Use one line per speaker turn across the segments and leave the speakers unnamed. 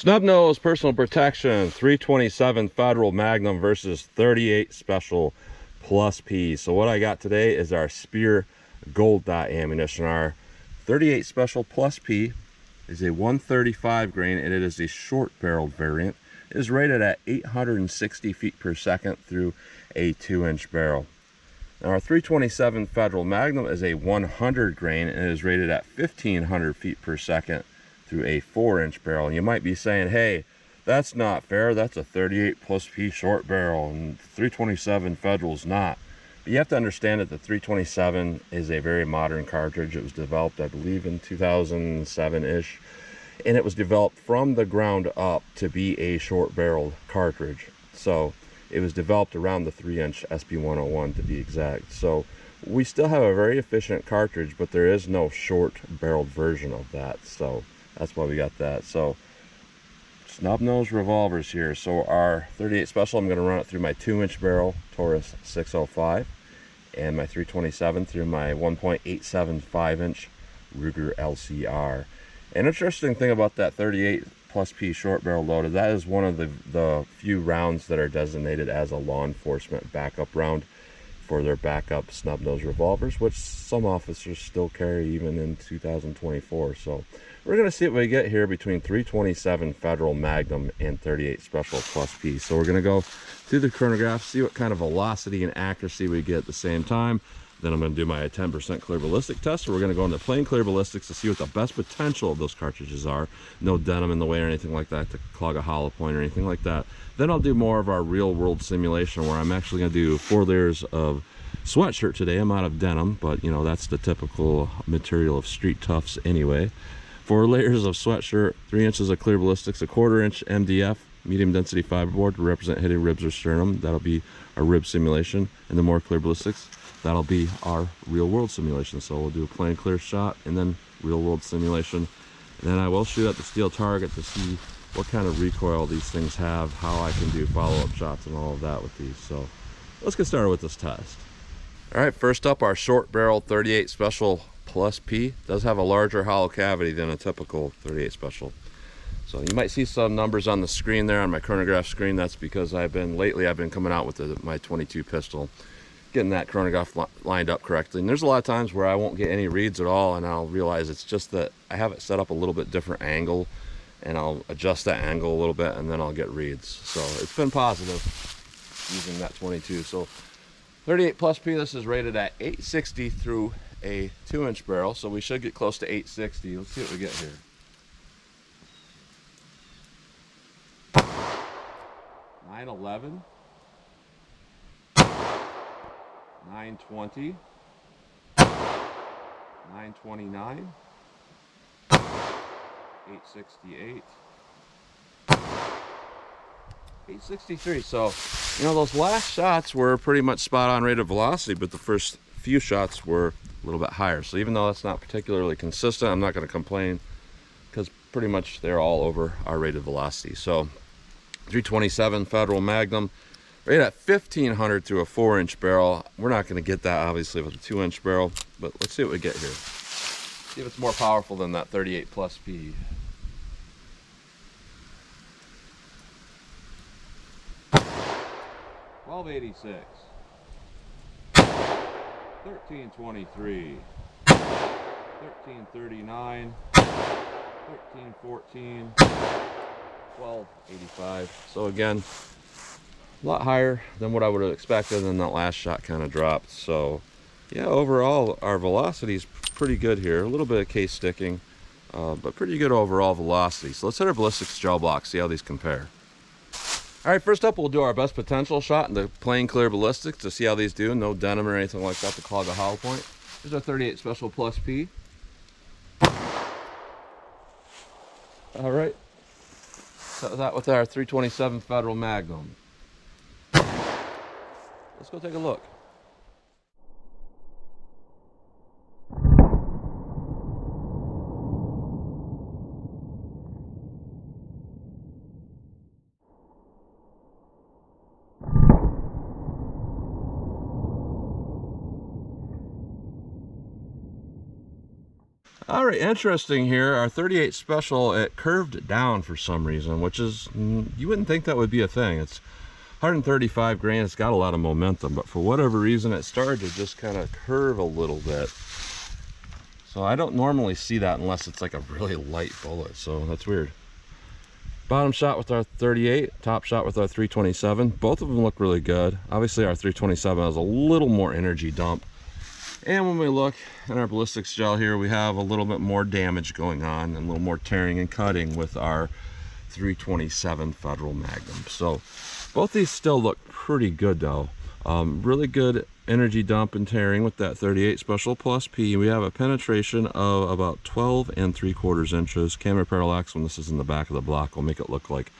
Snub nose personal protection, 327 Federal Magnum versus 38 Special Plus P. So what I got today is our Speer gold dot ammunition. Our 38 Special Plus P is a 135 grain and it is a short barreled variant. It is rated at 860 feet per second through a 2-inch barrel. Now our 327 Federal Magnum is a 100 grain and it is rated at 1500 feet per second through a 4-inch barrel. And you might be saying, hey, that's not fair, that's a 38 plus P short barrel and 327 Federal's not. But you have to understand that the 327 is a very modern cartridge. It was developed, I believe, in 2007-ish, and it was developed from the ground up to be a short barreled cartridge. So it was developed around the 3-inch SP101 to be exact. So we still have a very efficient cartridge, but there is no short barreled version of that. So that's why we got that. So snub nose revolvers here. So our 38 Special, I'm going to run it through my 2-inch barrel Taurus 605, and my 327 through my 1.875-inch Ruger LCR. An interesting thing about that 38 plus P short barrel load is that is one of the few rounds that are designated as a law enforcement backup round for their backup snub nose revolvers, which some officers still carry even in 2024. So we're going to see what we get here between 327 Federal Magnum and 38 Special Plus P. So we're going to go through the chronograph, see what kind of velocity and accuracy we get at the same time. Then I'm going to do my 10% clear ballistic test. So we're going to go into plain clear ballistics to see what the best potential of those cartridges are. No denim in the way or anything like that to clog a hollow point or anything like that. Then I'll do more of our real world simulation where I'm actually going to do 4 layers of sweatshirt today. I'm out of denim, but you know, that's the typical material of street toughs anyway. 4 layers of sweatshirt, 3 inches of clear ballistics, a 1/4 inch MDF, medium density fiberboard to represent hidden ribs or sternum. That'll be our rib simulation. And then more clear ballistics. That'll be our real world simulation. So we'll do a plain clear shot and then real world simulation. And then I will shoot at the steel target to see what kind of recoil these things have, how I can do follow-up shots and all of that with these. So let's get started with this test. All right, first up, our short barrel 38 Special Plus P does have a larger hollow cavity than a typical 38 Special. So you might see some numbers on the screen there on my chronograph screen. That's because lately I've been coming out with my 22 pistol, getting that chronograph lined up correctly. And there's a lot of times where I won't get any reads at all, and I'll realize it's just that I have it set up a little bit different angle, and I'll adjust that angle a little bit, and then I'll get reads. So it's been positive using that 22. So 38 Plus P, this is rated at 860 through a 2-inch barrel, so we should get close to 860. Let's see what we get here. $911, $920, $929, $868, $863. So, you know, those last shots were pretty much spot on rated velocity, but the first few shots were a little bit higher. So even though that's not particularly consistent, I'm not going to complain because pretty much they're all over our rated velocity. So 327 Federal Magnum, rated at 1500 through a 4-inch barrel. We're not going to get that obviously with a 2-inch barrel, but let's see what we get here. See if it's more powerful than that 38 Plus P. $1286, $1323, $1339, $1314, $1285. So again, a lot higher than what I would have expected, and that last shot kind of dropped. So yeah, overall our velocity is pretty good here. A little bit of case sticking, but pretty good overall velocity. So let's hit our ballistics gel block, see how these compare. All right, first up we'll do our best potential shot in the plain clear ballistics to see how these do. No denim or anything like that to clog a hollow point. Here's our 38 Special Plus P. All right, so that with our 327 Federal Magnum. Let's go take a look. All right, interesting here. Our 38 Special, it curved down for some reason, which is, you wouldn't think that would be a thing. It's 135 grain, it's got a lot of momentum, but for whatever reason, it started to just kind of curve a little bit. So I don't normally see that unless it's like a really light bullet, so that's weird. Bottom shot with our 38, top shot with our 327. Both of them look really good. Obviously our 327 has a little more energy dump. And when we look at our ballistics gel here, we have a little bit more damage going on and a little more tearing and cutting with our 327 Federal Magnum. So both these still look pretty good though. Really good energy dump and tearing with that 38 Special Plus P. We have a penetration of about 12 3/4 inches. Camera parallax, when this is in the back of the block, will make it look like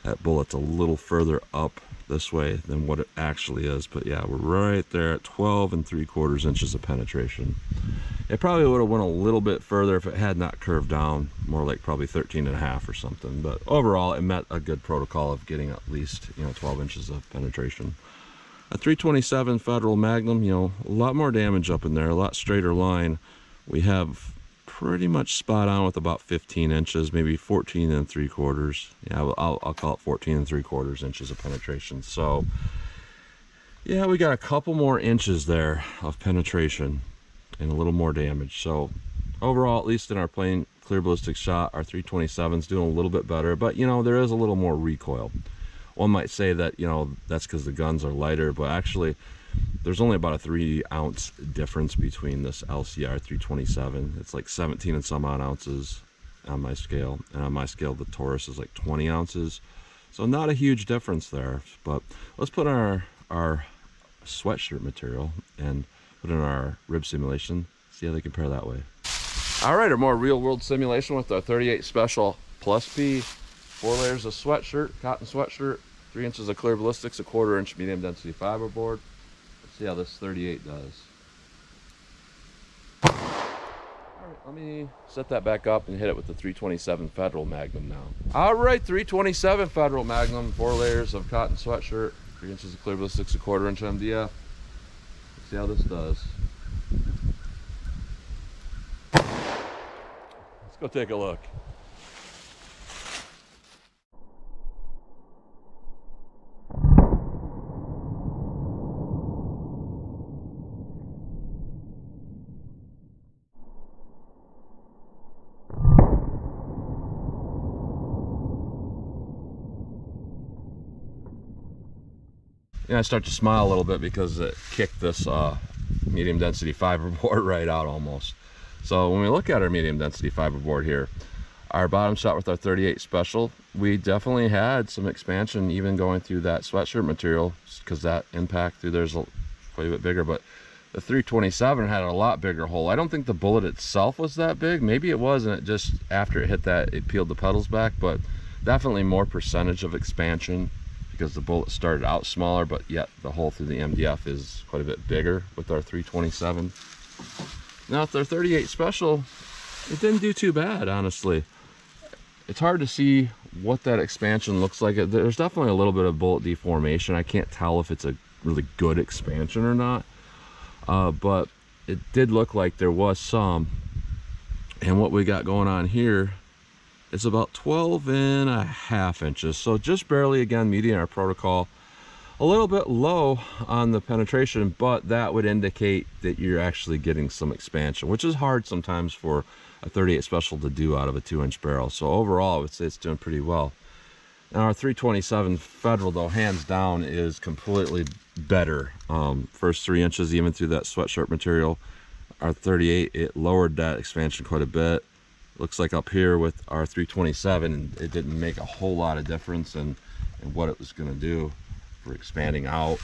that bullet's a little further up this way than what it actually is. But yeah, we're right there at 12 3/4 inches of penetration. It probably would have went a little bit further if it had not curved down, more like probably 13.5 or something. But overall, it met a good protocol of getting at least 12 inches of penetration. A 327 Federal Magnum, a lot more damage up in there, a lot straighter line. We have pretty much spot on with about 15 inches, maybe 14 3/4. Yeah, I'll call it 14 3/4 inches of penetration. So yeah, we got a couple more inches there of penetration and a little more damage. So overall, at least in our plain clear ballistic shot, our 327's doing a little bit better, but there is a little more recoil. One might say that that's because the guns are lighter, but actually there's only about a 3-ounce difference between this LCR 327. It's like 17 and some odd ounces on my scale, and on my scale the Taurus is like 20 ounces, so not a huge difference there. But let's put our sweatshirt material and put in our rib simulation, see how they compare that way. All right, a more real-world simulation with our 38 Special Plus P. 4 layers of sweatshirt, cotton sweatshirt, 3 inches of clear ballistics, a 1/4 inch medium density fiber board. Let's see how this 38 does. All right, let me set that back up and hit it with the 327 Federal Magnum now. All right, 327 Federal Magnum, 4 layers of cotton sweatshirt, 3 inches of clear ballistics, a 1/4 inch MDF. Let's see how this does. Let's go take a look. I start to smile a little bit because it kicked this medium density fiber board right out almost. So when we look at our medium density fiber board here, our bottom shot with our 38 Special, we definitely had some expansion even going through that sweatshirt material, because that impact through there's quite a bit bigger. But the 327 had a lot bigger hole. I don't think the bullet itself was that big. Maybe it was, and it just, after it hit that, it peeled the petals back, but definitely more percentage of expansion, because the bullet started out smaller, but yet the hole through the MDF is quite a bit bigger with our 327. Now with our 38 Special, it didn't do too bad, honestly. It's hard to see what that expansion looks like. There's definitely a little bit of bullet deformation. I can't tell if it's a really good expansion or not, but it did look like there was some. And what we got going on here, it's about 12.5 inches, so just barely, again, meeting our protocol. A little bit low on the penetration, but that would indicate that you're actually getting some expansion, which is hard sometimes for a 38 Special to do out of a 2-inch barrel. So overall, I would say it's doing pretty well. Now our 327 Federal, though, hands down, is completely better. First 3 inches, even through that sweatshirt material. Our 38, it lowered that expansion quite a bit. Looks like up here with our 327, it didn't make a whole lot of difference in what it was going to do for expanding out.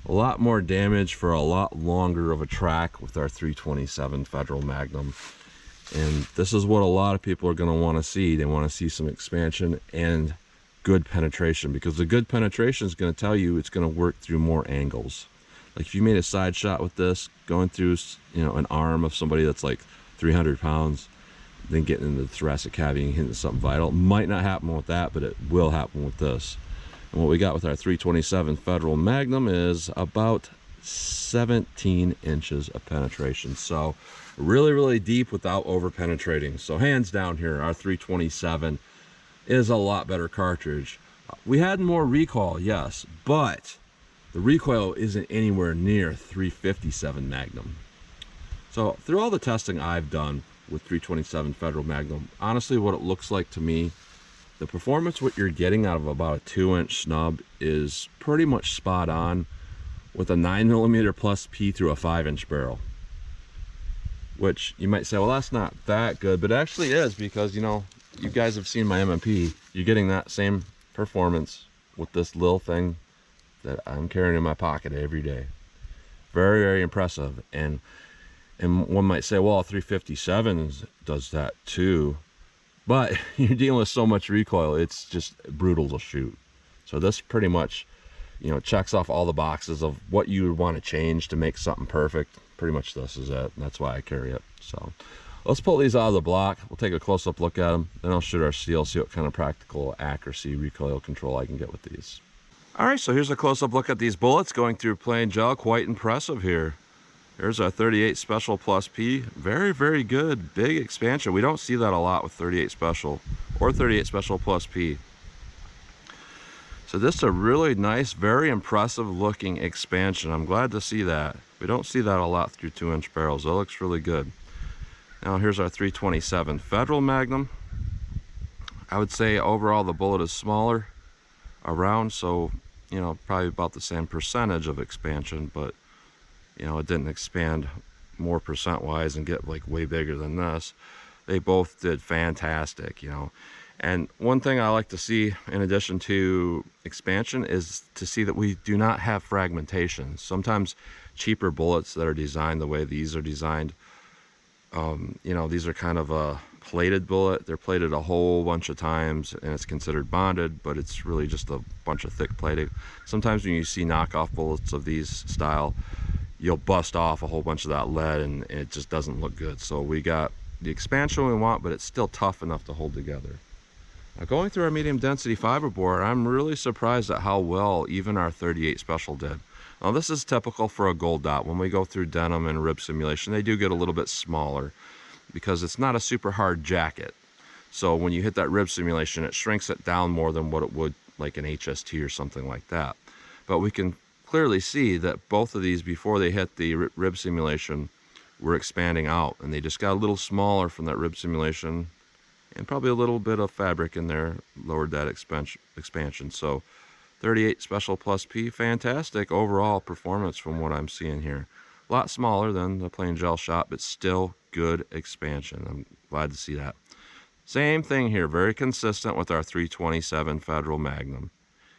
A lot more damage for a lot longer of a track with our 327 Federal Magnum. And this is what a lot of people are going to want to see. They want to see some expansion and good penetration, because the good penetration is going to tell you it's going to work through more angles. Like if you made a side shot with this, going through an arm of somebody that's like 300 pounds, then getting into the thoracic cavity and hitting something vital. Might not happen with that, but it will happen with this. And what we got with our 327 Federal Magnum is about 17 inches of penetration. So really deep without over penetrating. So hands down here, our 327 is a lot better cartridge. We had more recoil, yes, but the recoil isn't anywhere near 357 Magnum. So through all the testing I've done with 327 Federal Magnum, honestly what it looks like to me, the performance what you're getting out of about a 2-inch snub is pretty much spot on with a 9mm plus P through a 5-inch barrel. Which you might say, well, that's not that good, but it actually is, because you know, you guys have seen my M&P. You're getting that same performance with this little thing that I'm carrying in my pocket every day. Very impressive. And one might say, well, 357 does that too, but you're dealing with so much recoil, it's just brutal to shoot. So this pretty much, you know, checks off all the boxes of what you would want to change to make something perfect. Pretty much this is it, and that's why I carry it. So let's pull these out of the block. We'll take a close-up look at them, then I'll shoot our steel, see what kind of practical accuracy, recoil control I can get with these. All right, so here's a close-up look at these bullets going through plain gel. Quite impressive here. Here's our 38 Special Plus P. Very good, big expansion. We don't see that a lot with 38 Special or 38 Special Plus P. So this is a really nice, very impressive looking expansion. I'm glad to see that. We don't see that a lot through 2-inch barrels. That looks really good. Now here's our 327 Federal Magnum. I would say overall the bullet is smaller around, so you know, probably about the same percentage of expansion, but you know, it didn't expand more percent wise and get like way bigger than this. They both did fantastic, you know. And one thing I like to see in addition to expansion is to see that we do not have fragmentation. Sometimes cheaper bullets that are designed the way these are designed, you know, these are kind of a plated bullet. They're plated a whole bunch of times and it's considered bonded, but it's really just a bunch of thick plating. Sometimes when you see knockoff bullets of these style, you'll bust off a whole bunch of that lead and it just doesn't look good. So we got the expansion we want, but it's still tough enough to hold together. Now going through our medium density fiber bore, I'm really surprised at how well even our 38 Special did. Now this is typical for a gold dot. When we go through denim and rib simulation, they do get a little bit smaller because it's not a super hard jacket. So when you hit that rib simulation, it shrinks it down more than what it would like an HST or something like that. But we can clearly see that both of these, before they hit the rib simulation, were expanding out, and they just got a little smaller from that rib simulation, and probably a little bit of fabric in there lowered that expansion. So 38 Special Plus P, fantastic overall performance from what I'm seeing here. A lot smaller than the plain gel shot, but still good expansion. I'm glad to see that. Same thing here, very consistent with our 327 Federal Magnum.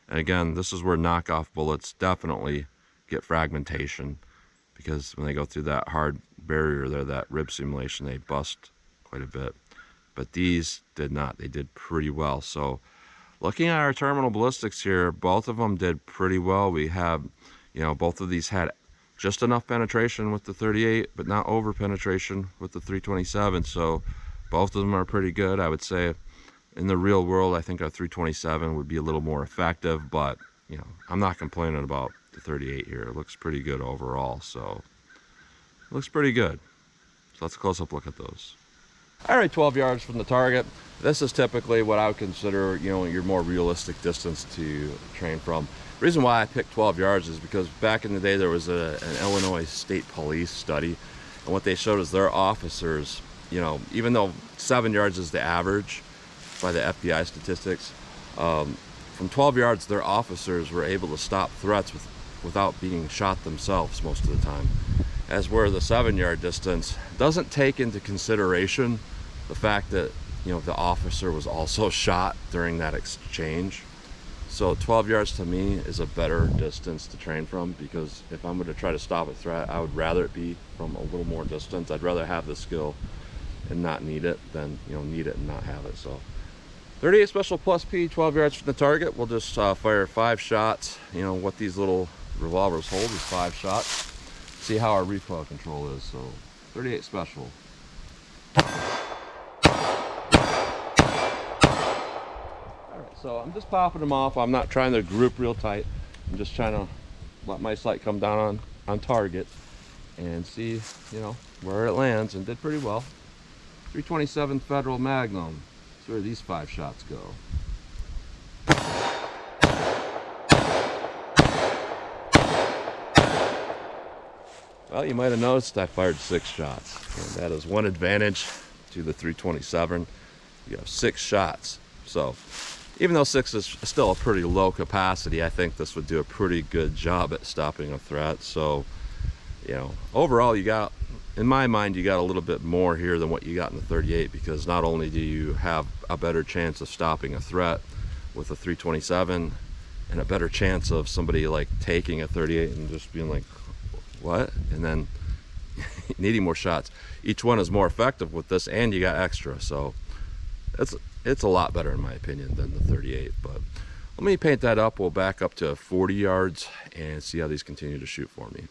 And again, this is where knockoff bullets definitely get fragmentation, because when they go through that hard barrier there, that rib simulation, they bust quite a bit. But these did not. They did pretty well. So looking at our terminal ballistics here, both of them did pretty well. We have, you know, both of these had just enough penetration with the 38, but not over penetration with the 327. So both of them are pretty good. I would say in the real world, I think our 327 would be a little more effective, but you know, I'm not complaining about the 38 here. It looks pretty good overall, so it looks pretty good. So let's close up look at those. All right, 12 yards from the target. This is typically what I would consider, you know, your more realistic distance to train from. The reason why I picked 12 yards is because back in the day there was an Illinois State Police study, and what they showed is their officers, you know, even though 7 yards is the average by the FBI statistics, from 12 yards their officers were able to stop threats without being shot themselves most of the time. As where the 7-yard distance doesn't take into consideration the fact that, you know, the officer was also shot during that exchange. So 12 yards to me is a better distance to train from, because if I'm going to try to stop a threat, I would rather it be from a little more distance. I'd rather have the skill and not need it than, you know, need it and not have it. So 38 Special Plus P, 12 yards from the target. We'll just fire 5 shots. You know, what these little revolvers hold is 5 shots. See how our recoil control is. So 38 Special. Alright, so I'm just popping them off. I'm not trying to group real tight. I'm just trying to let my sight come down on on target and see, you know, where it lands, and did pretty well. 327 Federal Magnum. That's where these 5 shots go. Well, you might have noticed I fired 6 shots, and that is one advantage to the 327. You have 6 shots. So even though 6 is still a pretty low capacity, I think this would do a pretty good job at stopping a threat. So, you know, overall, you got, in my mind, you got a little bit more here than what you got in the 38, because not only do you have a better chance of stopping a threat with a 327, and a better chance of somebody like taking a 38 and just being like, what? And then needing more shots. Each one is more effective with this, and you got extra. So it's a lot better in my opinion than the 38. But let me paint that up. We'll back up to 40 yards and see how these continue to shoot for me.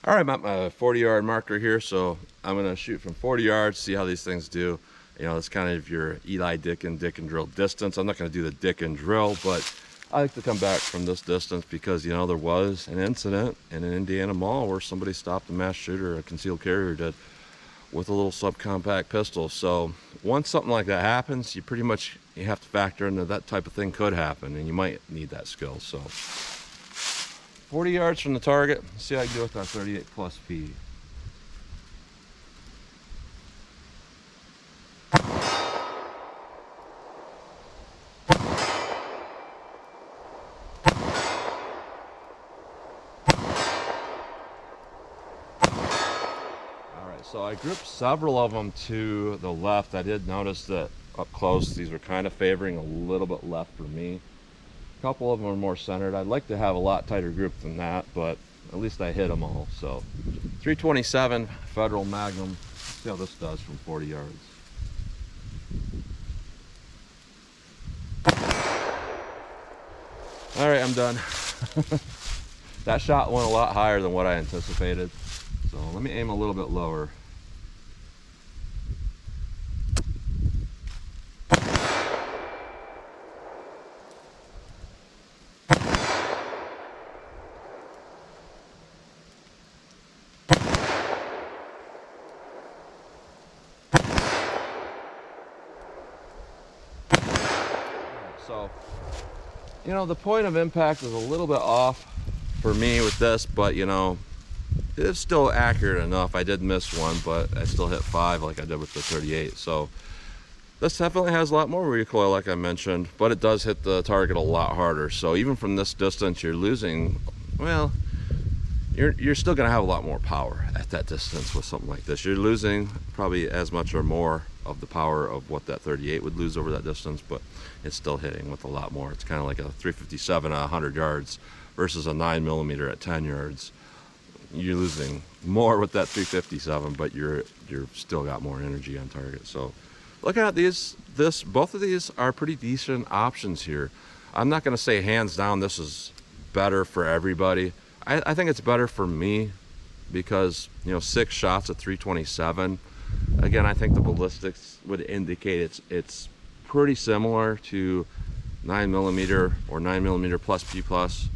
All right, I'm at my 40-yard marker here, so I'm gonna shoot from 40 yards, see how these things do. You know, it's kind of your Eli dick and drill distance. I'm not gonna do the dick and drill, but I like to come back from this distance because, you know, there was an incident in an Indiana mall where somebody stopped a mass shooter, a concealed carrier did, with a little subcompact pistol. So once something like that happens, you have to factor in that type of thing could happen, and you might need that skill. So 40 yards from the target. Let's see how I do with our 38+P. So I grouped several of them to the left. I did notice that up close these were kind of favoring a little bit left for me. A couple of them are more centered. I'd like to have a lot tighter group than that, but at least I hit them all. So 327 Federal Magnum. Let's see how this does from 40 yards. All right, I'm done. That shot went a lot higher than what I anticipated. So let me aim a little bit lower. So, you know, the point of impact is a little bit off for me with this, but you know, it's still accurate enough. I did miss one, but I still hit 5 like I did with the 38. So this definitely has a lot more recoil, like I mentioned, but it does hit the target a lot harder. So even from this distance, you're losing, well, you're still gonna have a lot more power at that distance with something like this. You're losing probably as much or more of the power of what that 38 would lose over that distance, but it's still hitting with a lot more. It's kind of like a 357 at 100 yards versus a 9mm at 10 yards. You're losing more with that 357, but you're still got more energy on target. So look at both of these are pretty decent options here. I'm not going to say hands down this is better for everybody. I think it's better for me because, you know, 6 shots at 327. Again, I think the ballistics would indicate it's pretty similar to 9mm or 9mm plus P plus.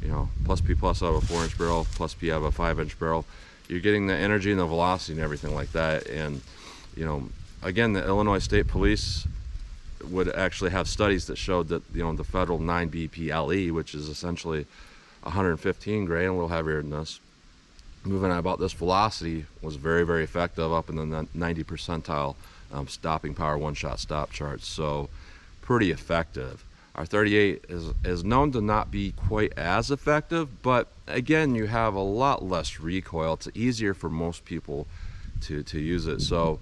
You know, plus P plus out of a 4-inch barrel, plus P out of a 5-inch barrel. You're getting the energy and the velocity and everything like that. And, you know, again, the Illinois State Police would actually have studies that showed that, you know, the federal 9BPLE, which is essentially 115 grain, a little heavier than this, moving at about this velocity was very, very effective up in the 90 percentile stopping power one-shot stop charts. So pretty effective. Our 38 is known to not be quite as effective, but again, you have a lot less recoil. It's easier for most people to use it. So,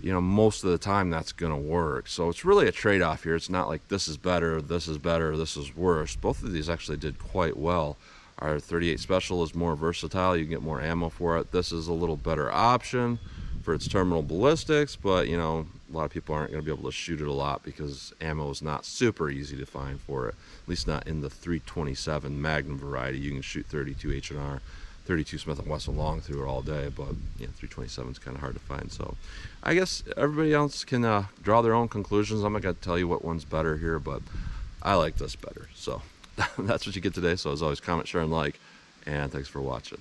you know, most of the time that's going to work. So it's really a trade-off here. It's not like this is better, this is better, this is worse. Both of these actually did quite well. Our 38 Special is more versatile. You can get more ammo for it. This is a little better option for its terminal ballistics, but you know, a lot of people aren't going to be able to shoot it a lot because ammo is not super easy to find for it, at least not in the 327 Magnum variety. You can shoot 32 H&R, 32 Smith & Wesson long through it all day, but yeah, 327 is kind of hard to find. So I guess everybody else can draw their own conclusions. I'm not going to tell you what one's better here, but I like this better. So that's what you get today. So as always, comment, share, and like, and thanks for watching.